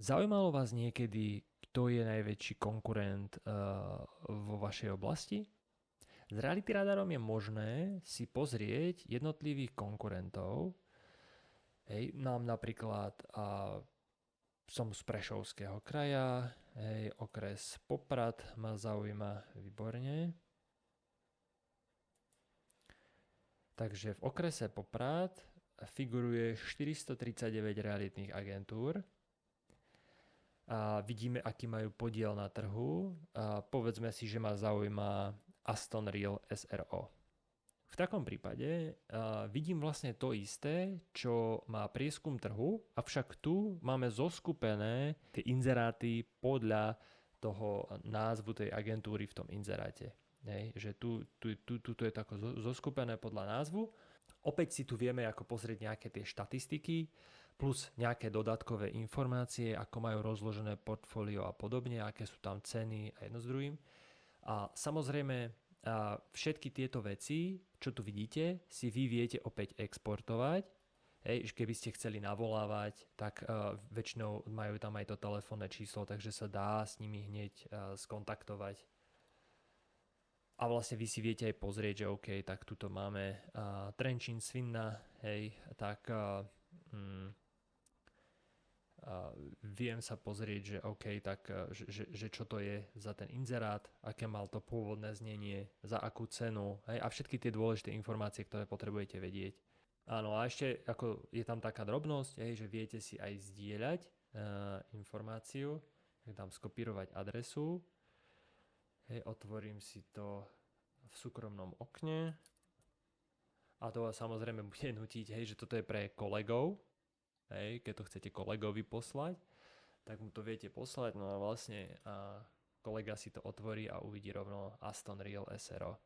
Zaujímalo vás niekedy, kto je najväčší konkurent vo vašej oblasti? S Reality Radarom je možné si pozrieť jednotlivých konkurentov. Hej, mám napríklad som z Prešovského kraja, hej, okres Poprad ma zaujíma výborne. Takže v okrese Poprad figuruje 439 realitných agentúr. A vidíme, aký majú podiel na trhu. A povedzme si, že ma zaujíma Aston Real SRO. V takom prípade vidím vlastne to isté, čo má prieskum trhu, avšak tu máme zoskupené tie inzeráty podľa toho názvu tej agentúry v tom inzeráte. Hej, že tu je tako zoskupené podľa názvu. Opäť si tu vieme ako pozrieť nejaké tie štatistiky, plus nejaké dodatkové informácie, ako majú rozložené portfólio a podobne, aké sú tam ceny a jedno s druhým. A samozrejme, všetky tieto veci, čo tu vidíte, si vy viete opäť exportovať. Hej, keby ste chceli navolávať, tak väčšinou majú tam aj to telefónne číslo, takže sa dá s nimi hneď skontaktovať. A vlastne vy si viete aj pozrieť, že OK, tak tuto máme Trenčín, Svinna, hej, tak viem sa pozrieť, že OK, tak že čo to je za ten inzerát, aké mal to pôvodné znenie, za akú cenu, hej, a všetky tie dôležité informácie, ktoré potrebujete vedieť. Áno, a ešte ako je tam taká drobnosť, hej, že viete si aj zdieľať informáciu, tak dám skopírovať adresu, hej, otvorím si to v súkromnom okne a to vás samozrejme bude nutiť, hej, že toto je pre kolegov, hej, keď to chcete kolegovi poslať, tak mu to viete poslať, no a vlastne kolega si to otvorí a uvidí rovno Aston Real SRO.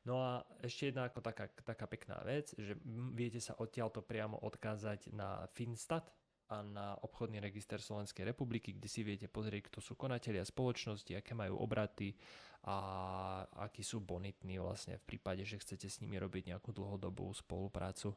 No a ešte jedna ako taká pekná vec, že viete sa odtiaľto priamo odkázať na Finstat a na obchodný register Slovenskej republiky, kde si viete pozrieť, kto sú konatelia spoločnosti, aké majú obraty a akí sú bonitní vlastne v prípade, že chcete s nimi robiť nejakú dlhodobú spoluprácu.